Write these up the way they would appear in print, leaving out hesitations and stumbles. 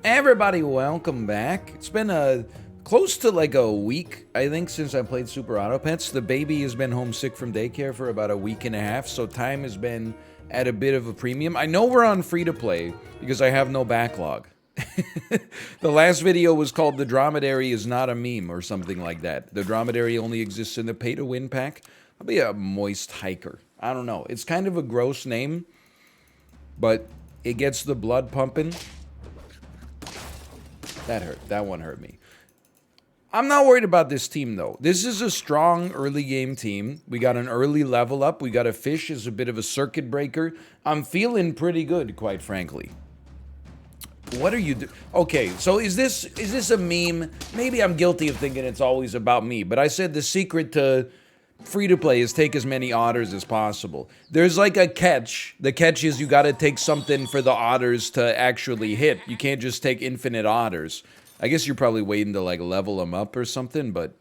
Everybody, welcome back. It's been close to like a week, I think, since I played Super Auto Pets. The baby has been homesick from daycare for about a week and a half, so time has been at a bit of a premium. I know we're on free to play because I have no backlog. The last video was called "The Dromedary is Not a Meme" or something like that. The Dromedary only exists in the pay to win pack. I'll be a moist hiker. I don't know. It's kind of a gross name, but it gets the blood pumping. That hurt. That one hurt me. I'm not worried about this team, though. This is a strong early game team. We got an early level up. We got a fish as a bit of a circuit breaker. I'm feeling pretty good, quite frankly. What are you doing? Okay, so is this a meme? Maybe I'm guilty of thinking it's always about me, but I said the secret to free-to-play is take as many otters as possible. There's like a catch. The catch is you gotta take something for the otters to actually hit. You can't just take infinite otters. I guess you're probably waiting to like level them up or something, but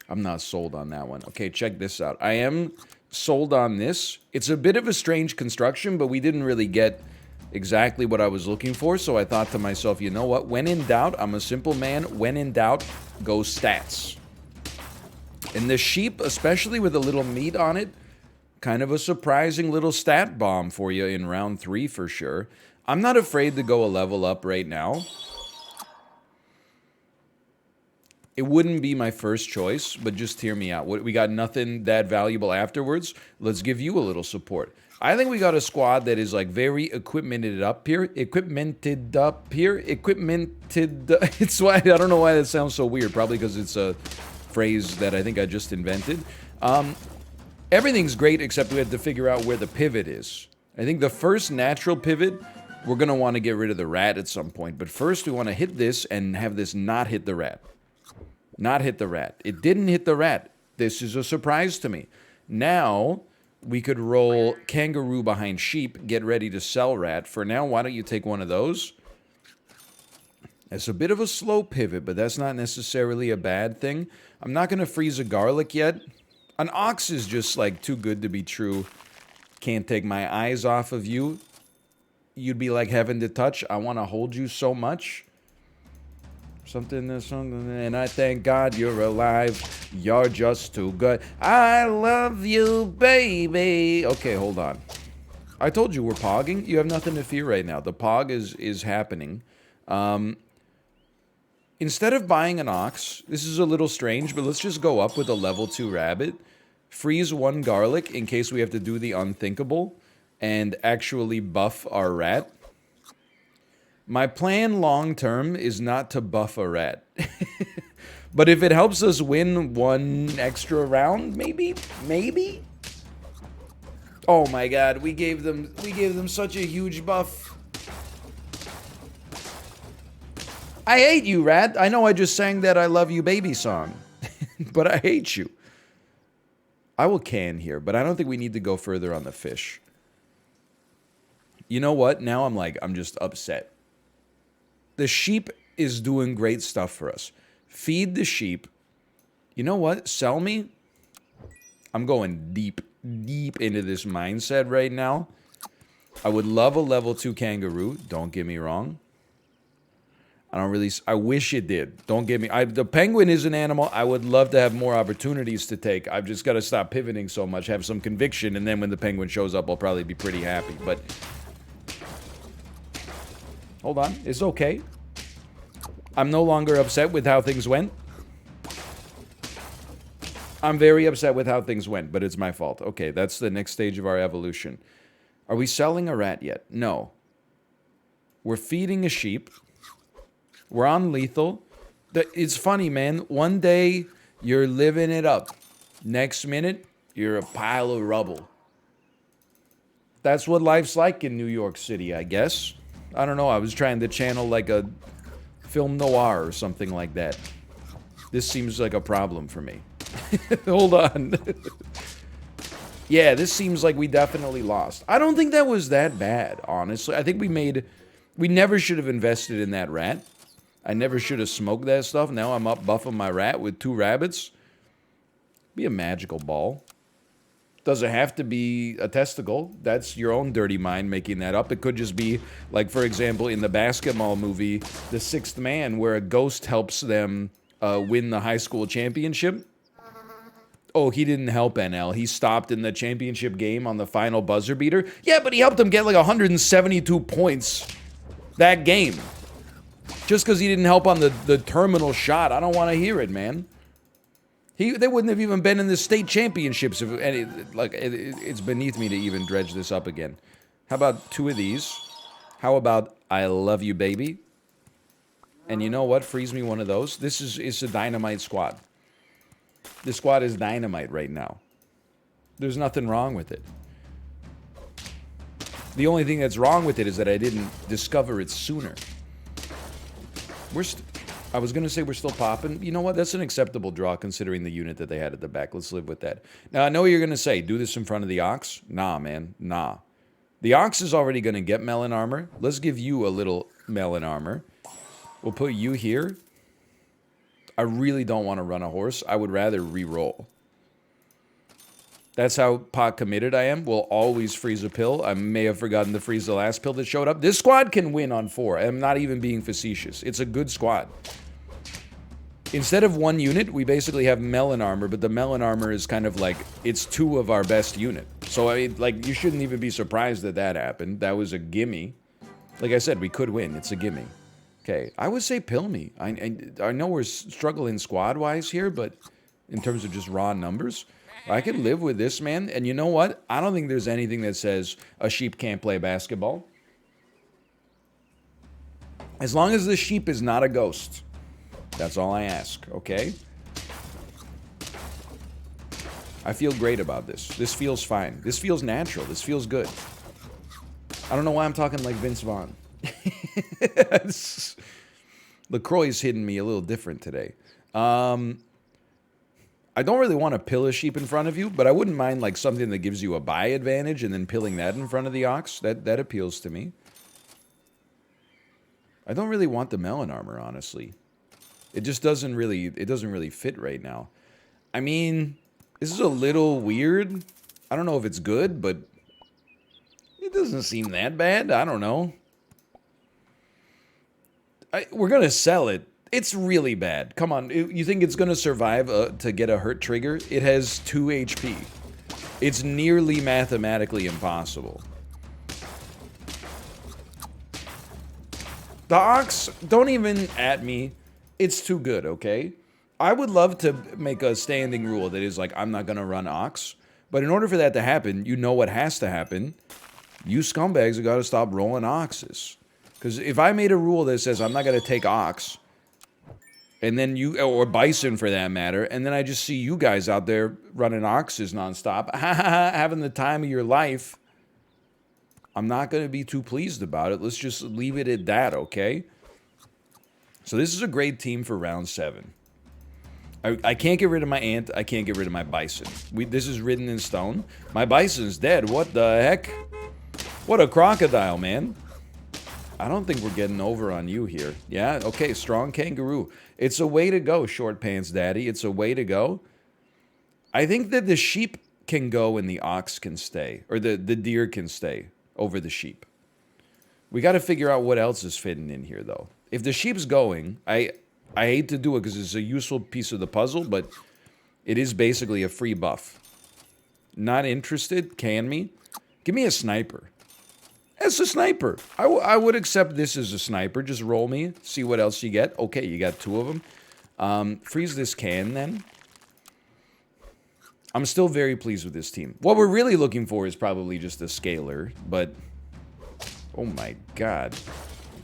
I'm not sold on that one. Okay, check this out. I am sold on this. It's a bit of a strange construction, but we didn't really get exactly what I was looking for, so I thought to myself, you know what? When in doubt, I'm a simple man. When in doubt, go stats. And the sheep, especially with a little meat on it, kind of a surprising little stat bomb for you in round 3 for sure. I'm not afraid to go a level up right now. It wouldn't be my first choice, but just hear me out. We got nothing that valuable afterwards. Let's give you a little support. I think we got a squad that is like very equipmented up here. It's why I don't know why that sounds so weird. Probably because it's a phrase that I think I just invented. Everything's great except we have to figure out where the pivot is. I think the first natural pivot, we're going to want to get rid of the rat at some point. But first we want to hit this and have this not hit the rat. Not hit the rat. It didn't hit the rat. This is a surprise to me. Now we could roll kangaroo behind sheep, get ready to sell rat. For now, why don't you take one of those? It's a bit of a slow pivot, but that's not necessarily a bad thing. I'm not going to freeze a garlic yet. An ox is just like too good to be true. Can't take my eyes off of you. You'd be like heaven to touch. I want to hold you so much. Something, and I thank God you're alive. You're just too good. I love you, baby. Okay, hold on. I told you we're pogging. You have nothing to fear right now. The pog is happening. Instead of buying an ox, this is a little strange, but let's just go up with a level 2 rabbit. Freeze 1 garlic in case we have to do the unthinkable. And actually buff our rat. My plan long term is not to buff a rat. But if it helps us win one extra round, maybe? Oh my god, we gave them such a huge buff. I hate you, rat. I know I just sang that I love you baby song. But I hate you. I will can here, but I don't think we need to go further on the fish. You know what? Now I'm just upset. The sheep is doing great stuff for us. Feed the sheep. You know what? Sell me. I'm going deep into this mindset right now. I would love a level 2 kangaroo. Don't get me wrong. I wish it did. Don't get me. The penguin is an animal I would love to have more opportunities to take. I've just got to stop pivoting so much, have some conviction, and then when the penguin shows up, I'll probably be pretty happy. But hold on. It's okay. I'm no longer upset with how things went. I'm very upset with how things went, but it's my fault. Okay, that's the next stage of our evolution. Are we selling a rat yet? No. We're feeding a sheep. We're on lethal. It's funny, man. One day, you're living it up. Next minute, you're a pile of rubble. That's what life's like in New York City, I guess. I don't know. I was trying to channel like a film noir or something like that. This seems like a problem for me. Hold on. Yeah, this seems like we definitely lost. I don't think that was that bad, honestly. I think we never should have invested in that rat. I never should have smoked that stuff. Now I'm up buffing my rat with 2 rabbits. Be a magical ball. Doesn't have to be a testicle. That's your own dirty mind making that up. It could just be, like, for example, in the basketball movie, The Sixth Man, where a ghost helps them win the high school championship. Oh, he didn't help NL. He stopped in the championship game on the final buzzer beater. Yeah, but he helped them get like 172 points that game. Just because he didn't help on the terminal shot. I don't want to hear it, man. They wouldn't have even been in the state championships. It's beneath me to even dredge this up again. How about 2 of these? How about I love you, baby? And you know what? Freeze me one of those. It's a dynamite squad. This squad is dynamite right now. There's nothing wrong with it. The only thing that's wrong with it is that I didn't discover it sooner. I was going to say we're still popping. You know what? That's an acceptable draw considering the unit that they had at the back. Let's live with that. Now, I know what you're going to say. Do this in front of the Ox? Nah, man. Nah. The Ox is already going to get melon armor. Let's give you a little melon armor. We'll put you here. I really don't want to run a horse. I would rather re-roll. That's how pot committed I am. We'll always freeze a pill. I may have forgotten to freeze the last pill that showed up. This squad can win on 4. I'm not even being facetious. It's a good squad. Instead of 1 unit, we basically have melon armor, but the melon armor is kind of like, it's 2 of our best unit. So, I mean, like, you shouldn't even be surprised that that happened. That was a gimme. Like I said, we could win. It's a gimme. Okay, I would say pill me. I know we're struggling squad-wise here, but in terms of just raw numbers, I could live with this, man. And you know what? I don't think there's anything that says a sheep can't play basketball. As long as the sheep is not a ghost. That's all I ask, okay? I feel great about this. This feels fine. This feels natural. This feels good. I don't know why I'm talking like Vince Vaughn. LaCroix's hitting me a little different today. I don't really want to pill a sheep in front of you, but I wouldn't mind like something that gives you a buy advantage and then pilling that in front of the Ox. That appeals to me. I don't really want the melon armor, honestly. It just doesn't really fit right now. I mean, this is a little weird. I don't know if it's good, but it doesn't seem that bad. I don't know. We're going to sell it. It's really bad. Come on. You think it's going to survive to get a hurt trigger? It has 2 HP. It's nearly mathematically impossible. The Ox, don't even at me. It's too good, okay? I would love to make a standing rule that is like, I'm not going to run Ox. But in order for that to happen, you know what has to happen. You scumbags have got to stop rolling Oxes. Because if I made a rule that says I'm not going to take Ox, and then you, or Bison for that matter, and then I just see you guys out there running Oxes nonstop, having the time of your life, I'm not going to be too pleased about it. Let's just leave it at that, okay? So this is a great team for round 7. I can't get rid of my Ant. I can't get rid of my Bison. This is written in stone. My Bison's dead. What the heck? What a crocodile, man. I don't think we're getting over on you here. Yeah, okay, strong kangaroo. It's a way to go, short pants daddy. It's a way to go. I think that the sheep can go and the Ox can stay. Or the deer can stay over the sheep. We got to figure out what else is fitting in here, though. If the sheep's going, I hate to do it because it's a useful piece of the puzzle, but it is basically a free buff. Not interested? Can me? Give me a sniper. It's a sniper. I would accept this as a sniper. Just roll me. See what else you get. Okay, you got 2 of them. Freeze this can, then. I'm still very pleased with this team. What we're really looking for is probably just a scaler, but... Oh my god.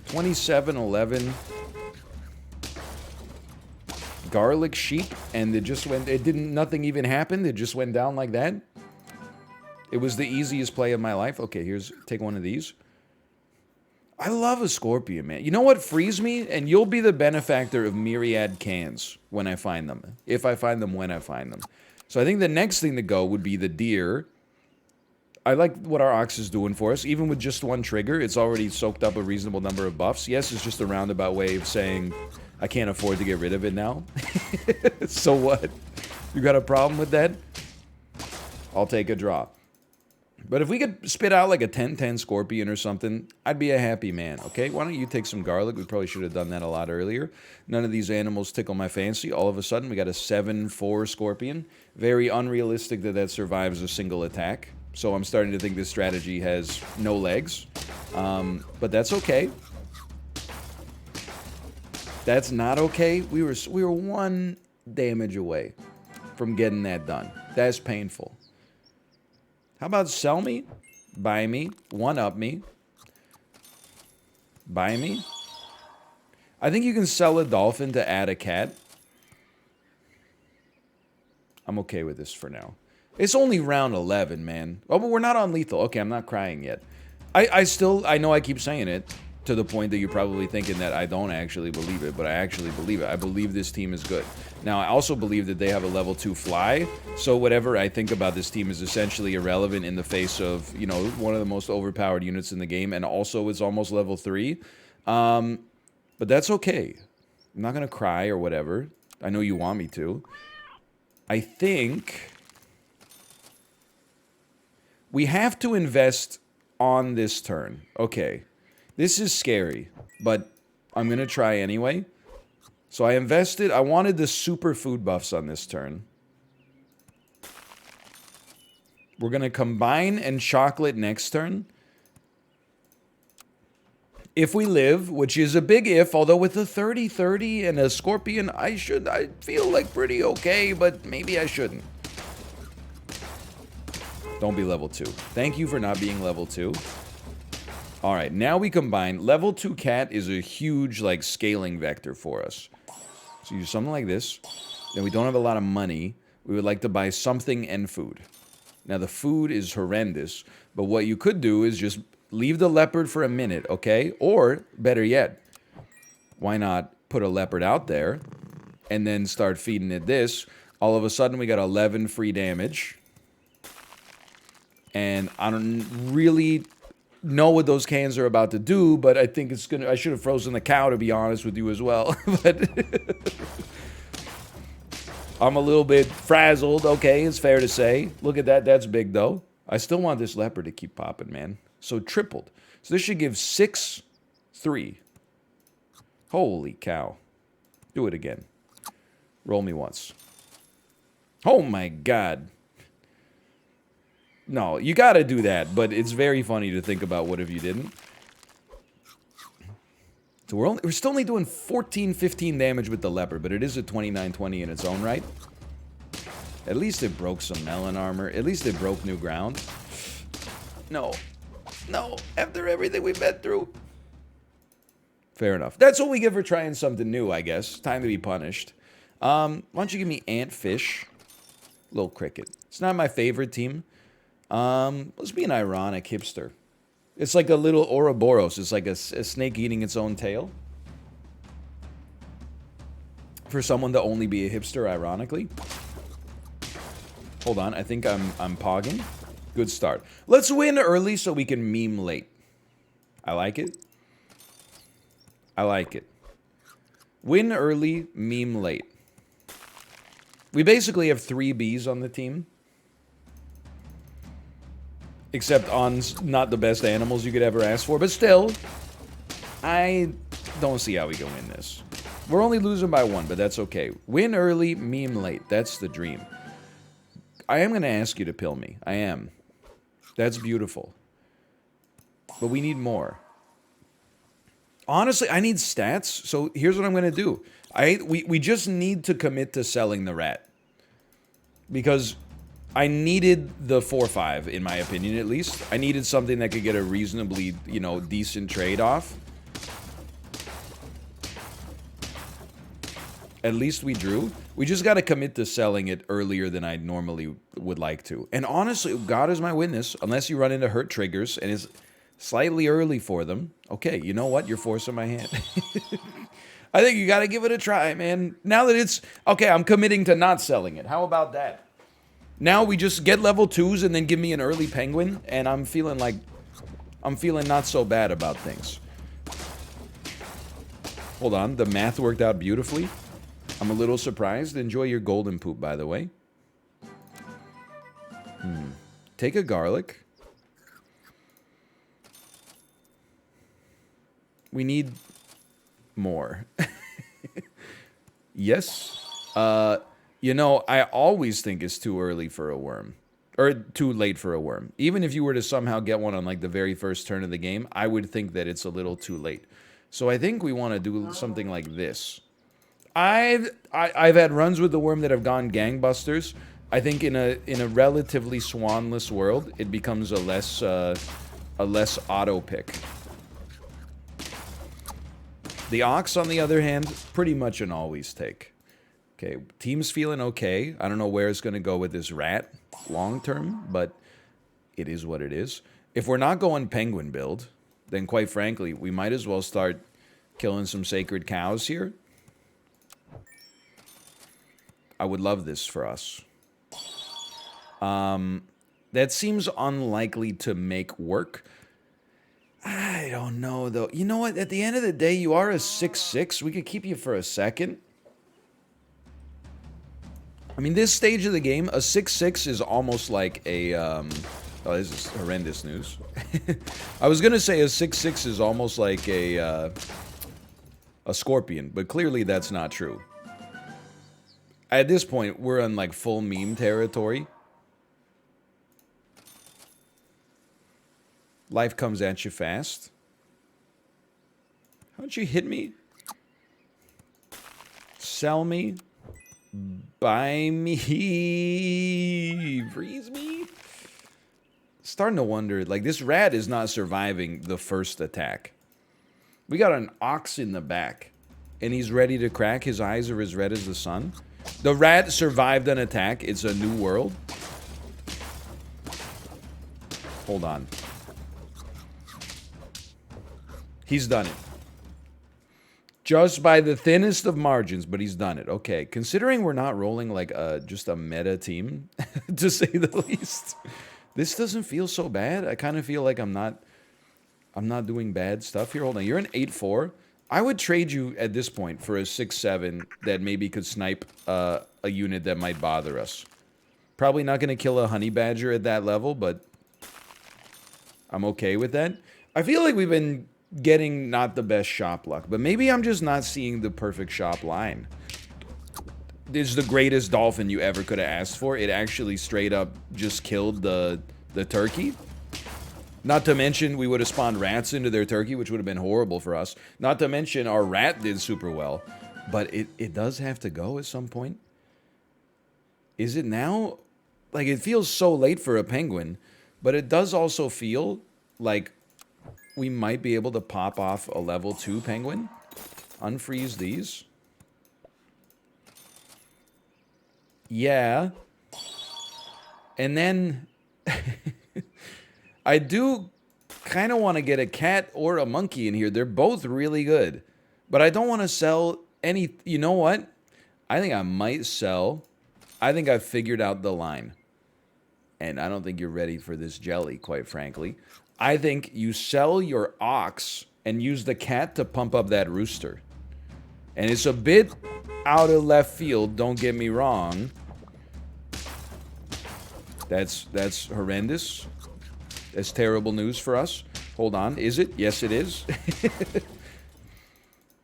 27-11. Garlic sheep, and it just went... Nothing even happened. It just went down like that. It was the easiest play of my life. Okay, take one of these. I love a scorpion, man. You know what? Freeze me, and you'll be the benefactor of myriad cans when I find them. If I find them, when I find them. So I think the next thing to go would be the deer. I like what our Ox is doing for us. Even with just 1 trigger, it's already soaked up a reasonable number of buffs. Yes, it's just a roundabout way of saying I can't afford to get rid of it now. So what? You got a problem with that? I'll take a draw. But if we could spit out like a 10-10 Scorpion or something, I'd be a happy man, okay? Why don't you take some garlic? We probably should have done that a lot earlier. None of these animals tickle my fancy. All of a sudden, we got a 7-4 Scorpion. Very unrealistic that that survives a single attack. So I'm starting to think this strategy has no legs. But that's okay. That's not okay. We were 1 damage away from getting that done. That's painful. How about sell me, buy me, one-up me, buy me? I think you can sell a dolphin to add a cat. I'm okay with this for now. It's only round 11, man. Oh, but we're not on lethal. Okay, I'm not crying yet. I know I keep saying it to the point that you're probably thinking that I don't actually believe it, but I actually believe it. I believe this team is good. Now, I also believe that they have a level 2 fly, so whatever I think about this team is essentially irrelevant in the face of, you know, one of the most overpowered units in the game, and also it's almost level 3. But that's okay. I'm not going to cry or whatever. I know you want me to. I think we have to invest on this turn. Okay. This is scary, but I'm going to try anyway. So I invested. I wanted the super food buffs on this turn. We're going to combine and chocolate next turn. If we live, which is a big if, although with a 30-30 and a Scorpion, I feel like pretty okay, but maybe I shouldn't. Don't be level 2. Thank you for not being level 2. All right, now we combine. Level 2 cat is a huge, like, scaling vector for us. So use something like this. Then we don't have a lot of money. We would like to buy something and food. Now, the food is horrendous, but what you could do is just leave the leopard for a minute, okay? Or, better yet, why not put a leopard out there and then start feeding it this? All of a sudden, we got 11 free damage. And I don't really know what those cans are about to do, but I think it's gonna... I should have frozen the cow, to be honest with you, as well. But I'm a little bit frazzled, okay, it's fair to say. Look at that, that's big, though. I still want this leopard to keep popping, man. So tripled. So this should give 6-3. Holy cow. Do it again. Roll me once. Oh my god. No, you gotta do that, but it's very funny to think about what if you didn't. So we're still only doing 14-15 damage with the leopard, but it is a 29-20 in its own right. At least it broke some melon armor. At least it broke new ground. No. No, after everything we've been through. Fair enough. That's what we get for trying something new, I guess. Time to be punished. Why don't you give me Antfish? Little Cricket. It's not my favorite team. Let's be an ironic hipster. It's like a little Ouroboros. It's like a snake eating its own tail. For someone to only be a hipster, ironically. Hold on, I think I'm pogging. Good start. Let's win early so we can meme late. I like it. I like it. Win early, meme late. We basically have 3 Bs on the team. Except on not the best animals you could ever ask for. But still, I don't see how we can win this. We're only losing by 1, but that's okay. Win early, meme late. That's the dream. I am going to ask you to pill me. I am. That's beautiful. But we need more. Honestly, I need stats. So here's what I'm going to do. We just need to commit to selling the rat. Because I needed the 4-5, in my opinion, at least. I needed something that could get a reasonably, you know, decent trade-off. At least we drew. We just got to commit to selling it earlier than I normally would like to. And honestly, God is my witness, unless you run into hurt triggers and it's slightly early for them. Okay, you know what? You're forcing my hand. I think you got to give it a try, man. Now that it's... Okay, I'm committing to not selling it. How about that? Now we just get level 2s and then give me an early penguin, and I'm feeling like... I'm feeling not so bad about things. Hold on, the math worked out beautifully. I'm a little surprised. Enjoy your golden poop, by the way. Take a garlic. We need more. Yes. You know, I always think it's too early for a worm. Or too late for a worm. Even if you were to somehow get one on like the very first turn of the game, I would think that it's a little too late. So I think we want to do something like this. I've had runs with the worm that have gone gangbusters. I think in a relatively swanless world, it becomes a less auto pick. The ox, on the other hand, pretty much an always take. Okay, team's feeling okay. I don't know where it's going to go with this rat long term, but it is what it is. If we're not going penguin build, then quite frankly, we might as well start killing some sacred cows here. I would love this for us. That seems unlikely to make work. I don't know, though. You know what? At the end of the day, you are a 6/6. We could keep you for a second. I mean, this stage of the game, a 6/6 is almost like a... oh, this is horrendous news. I was going to say a 6/6 is almost like a scorpion, but clearly that's not true. At this point, we're on, like, full meme territory. Life comes at you fast. How'd you hit me? Sell me? Buy me? Freeze me? Starting to wonder, like, this rat is not surviving the first attack. We got an ox in the back, and he's ready to crack. His eyes are as red as the sun. The rat survived an attack. It's a new world. Hold on. He's done it. Just by the thinnest of margins, but he's done it. Okay, considering we're not rolling like just a meta team, to say the least, this doesn't feel so bad. I kind of feel like I'm not doing bad stuff here. Hold on, you're an 8/4. I would trade you at this point for a 6/7 that maybe could snipe a unit that might bother us. Probably not going to kill a honey badger at that level, but I'm okay with that. I feel like we've been getting not the best shop luck, but maybe I'm just not seeing the perfect shop line. This is the greatest dolphin you ever could have asked for. It actually straight up just killed the turkey. Not to mention, we would have spawned rats into their turkey, which would have been horrible for us. Not to mention, our rat did super well. But it does have to go at some point. Is it now? Like, it feels so late for a penguin, but it does also feel like we might be able to pop off a level 2 penguin. Unfreeze these. Yeah. And then I do kind of want to get a cat or a monkey in here. They're both really good. But I don't want to sell any... You know what? I think I might sell... I think I've figured out the line. And I don't think you're ready for this jelly, quite frankly. I think you sell your ox and use the cat to pump up that rooster. And it's a bit out of left field, don't get me wrong. That's horrendous. That's terrible news for us. Hold on, is it? Yes, it is.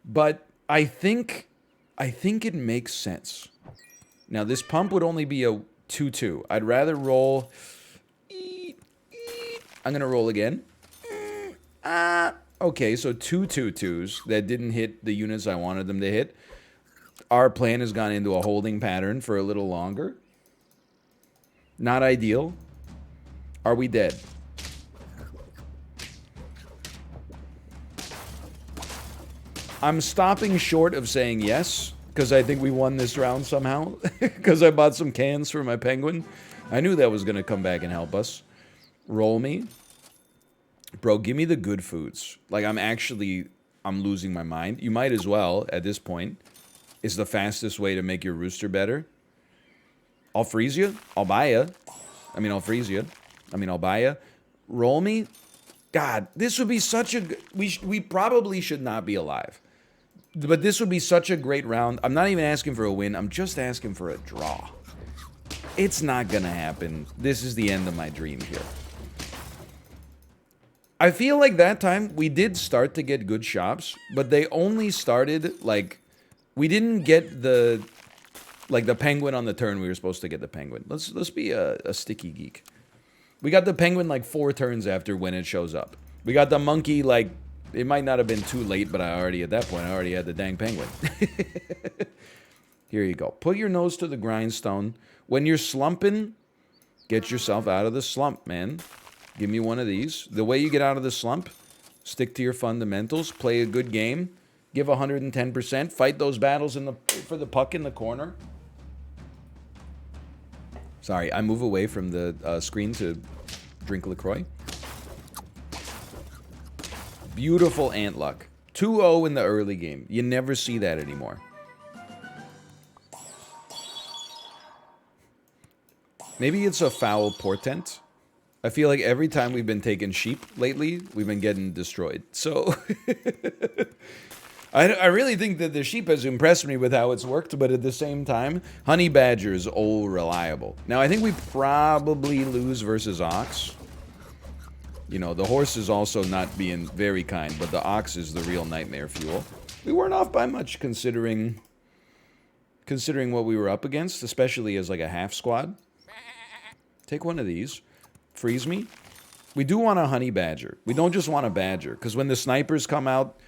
But I think it makes sense. Now, this pump would only be a 2/2. I'd rather roll... I'm going to roll again. Okay, so 2 2/2s that didn't hit the units I wanted them to hit. Our plan has gone into a holding pattern for a little longer. Not ideal. Are we dead? I'm stopping short of saying yes, because I think we won this round somehow. Because I bought some cans for my penguin. I knew that was going to come back and help us. Roll me. Bro, give me the good foods. Like, I'm losing my mind. You might as well, at this point. It's the fastest way to make your rooster better. I'll freeze you. I'll buy you. I mean, I'll freeze you. I mean, I'll buy you. Roll me. God, this would be such a... We probably should not be alive. But this would be such a great round. I'm not even asking for a win. I'm just asking for a draw. It's not gonna happen. This is the end of my dream here. I feel like that time we did start to get good shops, but they only started, like, we didn't get the, like, the penguin on the turn we were supposed to get the penguin. Let's be a sticky geek. We got the penguin, like, 4 turns after when it shows up. We got the monkey, like, it might not have been too late, but at that point, I already had the dang penguin. Here you go. Put your nose to the grindstone. When you're slumping, get yourself out of the slump, man. Give me one of these. The way you get out of the slump, stick to your fundamentals, play a good game, give 110%, fight those battles for the puck in the corner. Sorry, I move away from the screen to drink LaCroix. Beautiful ant luck. 2-0 in the early game. You never see that anymore. Maybe it's a foul portent. I feel like every time we've been taking sheep lately, we've been getting destroyed. So, I really think that the sheep has impressed me with how it's worked, but at the same time, honey badger is all reliable. Now, I think we probably lose versus ox. You know, the horse is also not being very kind, but the ox is the real nightmare fuel. We weren't off by much considering what we were up against, especially as like a half squad. Take one of these. Freeze me. We do want a honey badger. We don't just want a badger, because when the snipers come out,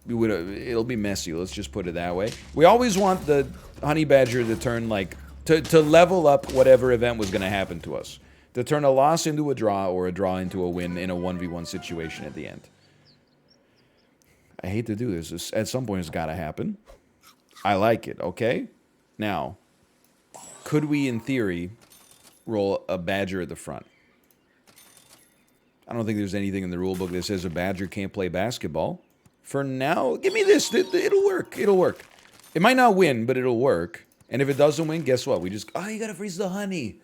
it'll be messy. Let's just put it that way. We always want the honey badger to turn, like, to level up whatever event was going to happen to us. To turn a loss into a draw or a draw into a win in a 1v1 situation at the end. I hate to do this. At some point, it's got to happen. I like it, okay? Now, could we, in theory, roll a badger at the front? I don't think there's anything in the rulebook that says a badger can't play basketball. For now, give me this. It'll work. It'll work. It might not win, but it'll work. And if it doesn't win, guess what? You got to freeze the honey.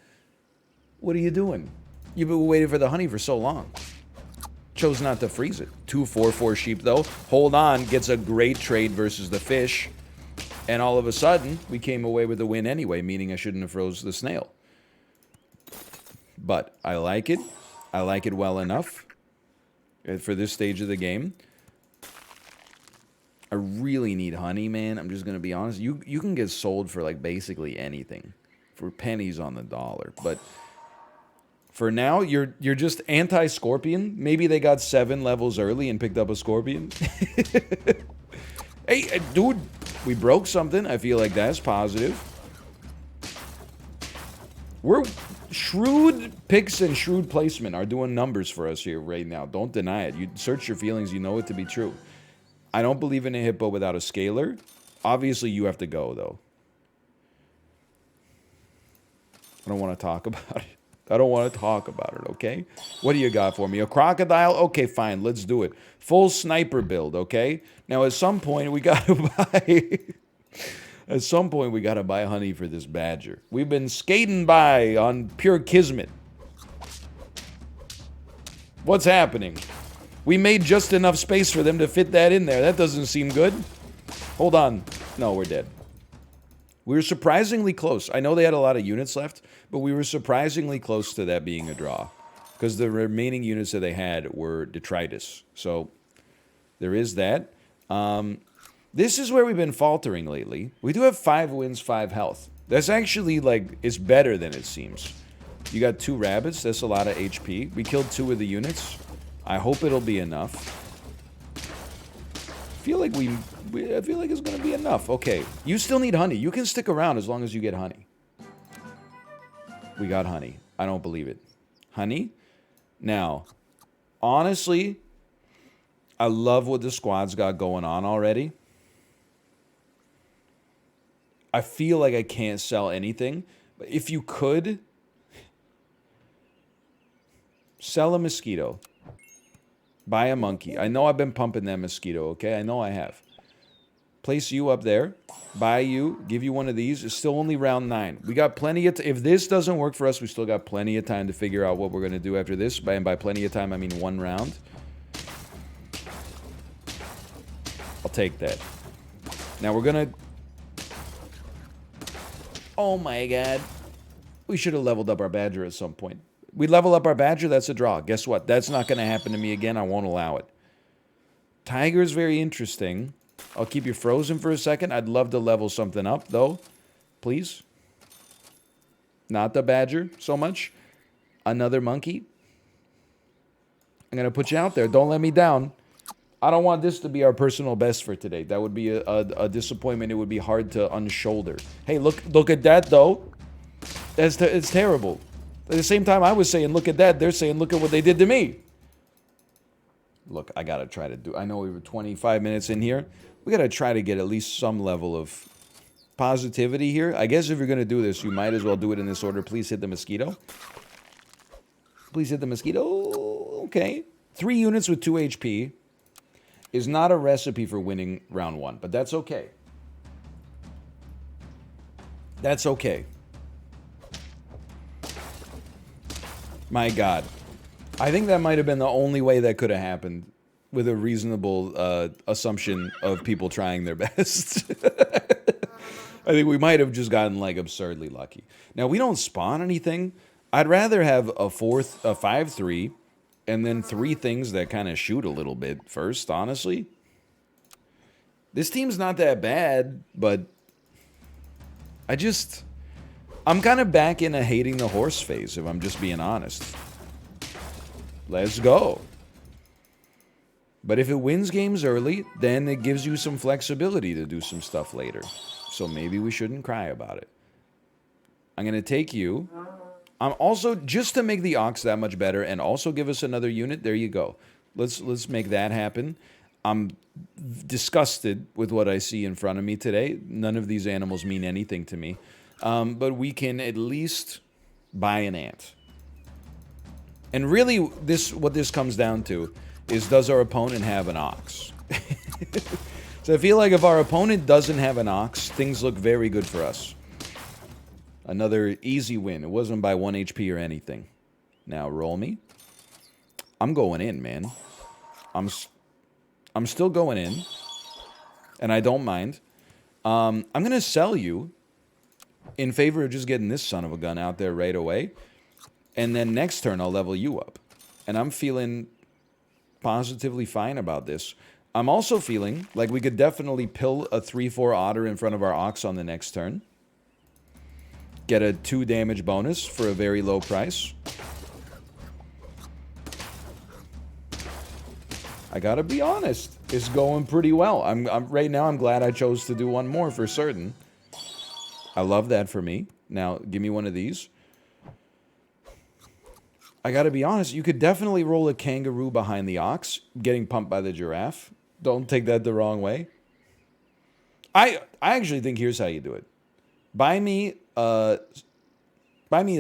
What are you doing? You've been waiting for the honey for so long. Chose not to freeze it. 2 4-4 sheep, though. Hold on. Gets a great trade versus the fish. And all of a sudden, we came away with a win anyway, meaning I shouldn't have froze the snail. But I like it. I like it well enough for this stage of the game. I really need honey, man. I'm just going to be honest. You can get sold for, like, basically anything. For pennies on the dollar. But for now, you're just anti-scorpion. Maybe they got 7 levels early and picked up a scorpion. Hey, dude, we broke something. I feel like that's positive. Shrewd picks and shrewd placement are doing numbers for us here right now. Don't deny it. You search your feelings, you know it to be true. I don't believe in a hippo without a scaler. Obviously, you have to go, though. I don't want to talk about it. I don't want to talk about it, okay? What do you got for me? A crocodile? Okay, fine. Let's do it. Full sniper build, okay? Now, at some point, we got to buy... At some point, we got to buy honey for this badger. We've been skating by on pure kismet. What's happening? We made just enough space for them to fit that in there. That doesn't seem good. Hold on. No, we're dead. We were surprisingly close. I know they had a lot of units left, but we were surprisingly close to that being a draw. Because the remaining units that they had were detritus. So, there is that. This is where we've been faltering lately. We do have 5 wins, 5 health. That's actually, like, it's better than it seems. You got 2 rabbits. That's a lot of HP. We killed 2 of the units. I hope it'll be enough. I feel like it's going to be enough. Okay. You still need honey. You can stick around as long as you get honey. We got honey. I don't believe it. Honey? Now, honestly, I love what the squad's got going on already. I feel like I can't sell anything. But if you could, sell a mosquito. Buy a monkey. I know I've been pumping that mosquito, okay? I know I have. Place you up there. Buy you. Give you one of these. It's still only round 9. We got plenty of... If this doesn't work for us, we still got plenty of time to figure out what we're going to do after this. And by plenty of time, I mean 1 round. I'll take that. Now we're going to... Oh my god. We should have leveled up our Badger at some point. We level up our Badger, that's a draw. Guess what? That's not going to happen to me again. I won't allow it. Tiger is very interesting. I'll keep you frozen for a second. I'd love to level something up, though. Please. Not the Badger so much. Another monkey. I'm going to put you out there. Don't let me down. I don't want this to be our personal best for today. That would be a disappointment. It would be hard to unshoulder. Hey, look at that, though. It's terrible. At the same time I was saying, look at that, they're saying, look at what they did to me. Look, I got to try to do... I know we were 25 minutes in here. We got to try to get at least some level of positivity here. I guess if you're going to do this, you might as well do it in this order. Please hit the mosquito. Please hit the mosquito. Okay. 3 units with 2 HP is not a recipe for winning round 1, but that's okay. That's okay. My God. I think that might have been the only way that could have happened with a reasonable assumption of people trying their best. I think we might have just gotten, like, absurdly lucky. Now, we don't spawn anything. I'd rather have a 5-3, and then 3 things that kind of shoot a little bit first, honestly. This team's not that bad, but I'm kind of back in a hating the horse phase, if I'm just being honest. Let's go. But if it wins games early, then it gives you some flexibility to do some stuff later. So maybe we shouldn't cry about it. I'm going to take you. I'm also, just to make the Ox that much better and also give us another unit, there you go. Let's make that happen. I'm disgusted with what I see in front of me today. None of these animals mean anything to me. But we can at least buy an ant. And really, what this comes down to is, does our opponent have an Ox? So I feel like if our opponent doesn't have an Ox, things look very good for us. Another easy win. It wasn't by 1 HP or anything. Now, roll me. I'm going in, man. I'm still going in. And I don't mind. I'm going to sell you in favor of just getting this son of a gun out there right away. And then next turn, I'll level you up. And I'm feeling positively fine about this. I'm also feeling like we could definitely pill a 3-4 otter in front of our Ox on the next turn. Get a 2 damage bonus for a very low price. I gotta be honest, it's going pretty well. Right now, I'm glad I chose to do one more for certain. I love that for me. Now, give me one of these. I gotta be honest, you could definitely roll a kangaroo behind the Ox, getting pumped by the giraffe. Don't take that the wrong way. I actually think here's how you do it. Buy me a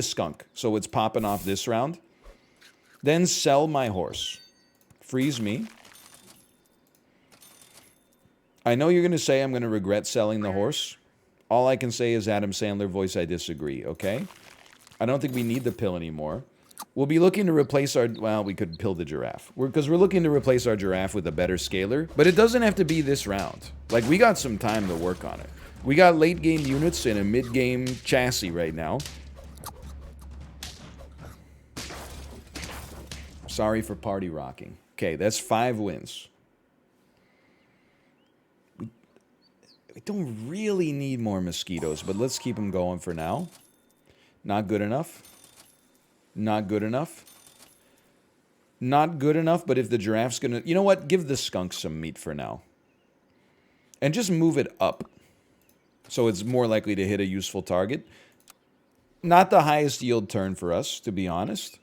skunk, so it's popping off this round. Then sell my horse. Freeze me. I know you're going to say I'm going to regret selling the horse. All I can say is, Adam Sandler voice, I disagree, okay? I don't think we need the pill anymore. We'll be looking to replace our... Well, we could pill the giraffe. Because we're looking to replace our giraffe with a better scaler. But it doesn't have to be this round. Like, we got some time to work on it. We got late-game units and a mid-game chassis right now. Sorry for party rocking. Okay, that's 5 wins. We don't really need more mosquitoes, but let's keep them going for now. Not good enough. Not good enough. Not good enough, but if the giraffe's gonna... You know what? Give the skunk some meat for now. And just move it up. So it's more likely to hit a useful target. Not the highest yield turn for us, to be honest.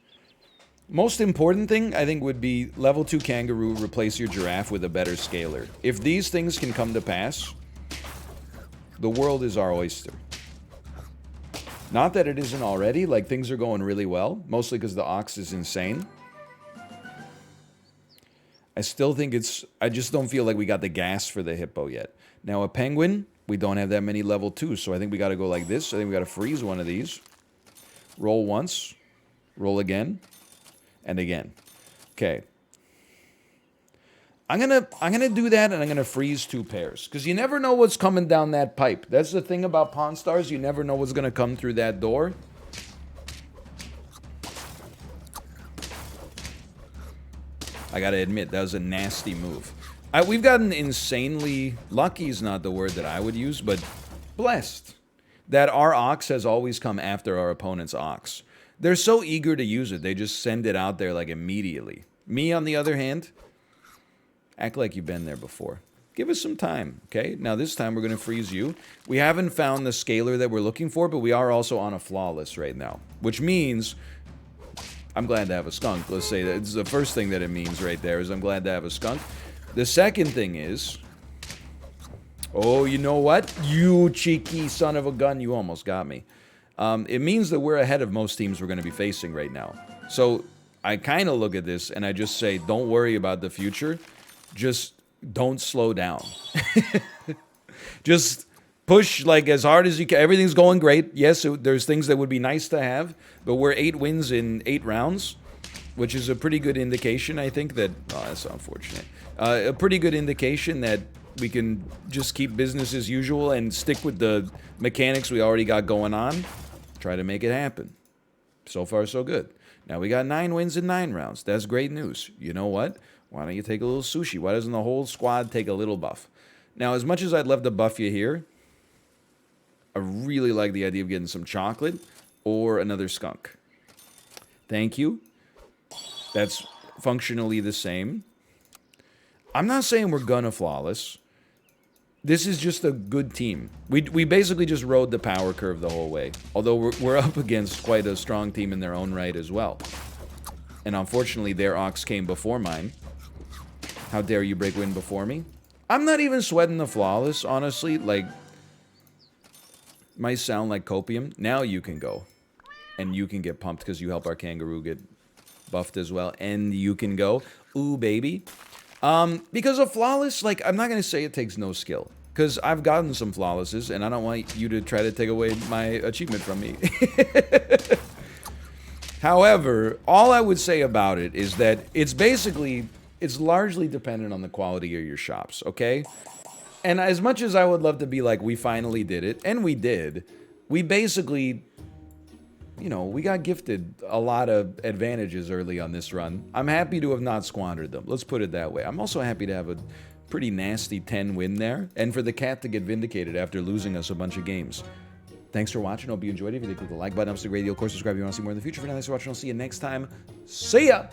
Most important thing, I think, would be level 2 kangaroo, replace your giraffe with a better scaler. If these things can come to pass, the world is our oyster. Not that it isn't already, like things are going really well, mostly because the Ox is insane. I still think I just don't feel like we got the gas for the hippo yet. Now a penguin, we don't have that many level 2s, so I think we got to go like this. I think we got to freeze one of these. Roll once, roll again, and again. Okay. I'm gonna do that, and I'm gonna freeze 2 pairs, because you never know what's coming down that pipe. That's the thing about Pawn Stars. You never know what's gonna come through that door. I gotta admit, that was a nasty move. We've gotten insanely... Lucky is not the word that I would use, but blessed. That our Ox has always come after our opponent's Ox. They're so eager to use it, they just send it out there like immediately. Me, on the other hand, act like you've been there before. Give us some time, okay? Now this time we're going to freeze you. We haven't found the scaler that we're looking for, but we are also on a flawless right now. Which means, I'm glad to have a skunk. Let's say that's the first thing that it means right there, is I'm glad to have a skunk. The second thing is, oh, you know what? You cheeky son of a gun, you almost got me. It means that we're ahead of most teams we're going to be facing right now. So I kind of look at this and I just say, don't worry about the future. Just don't slow down. Just push like as hard as you can. Everything's going great. Yes, there's things that would be nice to have, but we're 8 wins in 8 rounds, which is a pretty good indication, I think, that... Oh, that's unfortunate. A pretty good indication that we can just keep business as usual and stick with the mechanics we already got going on. Try to make it happen. So far, so good. Now, we got 9 wins in 9 rounds. That's great news. You know what? Why don't you take a little sushi? Why doesn't the whole squad take a little buff? Now, as much as I'd love to buff you here, I really like the idea of getting some chocolate or another skunk. Thank you. That's functionally the same. I'm not saying we're gonna flawless. This is just a good team. We basically just rode the power curve the whole way. Although we're up against quite a strong team in their own right as well. And unfortunately, their Ox came before mine. How dare you break wind before me? I'm not even sweating the flawless, honestly. Like, might sound like copium. Now you can go. And you can get pumped because you help our kangaroo get buffed as well. And you can go. Ooh, baby. Because of flawless, like, I'm not going to say it takes no skill. Because I've gotten some flawlesses, and I don't want you to try to take away my achievement from me. However, all I would say about it is that it's basically... It's largely dependent on the quality of your shops, okay? And as much as I would love to be like, we finally did it, and we did, we basically, you know, we got gifted a lot of advantages early on this run. I'm happy to have not squandered them. Let's put it that way. I'm also happy to have a pretty nasty 10 win there, and for the cat to get vindicated after losing us a bunch of games. Thanks for watching. Hope you enjoyed it. If you did, click the like button. Up to the radio. Of course, subscribe if you want to see more in the future. For now, thanks for watching. I'll see you next time. See ya!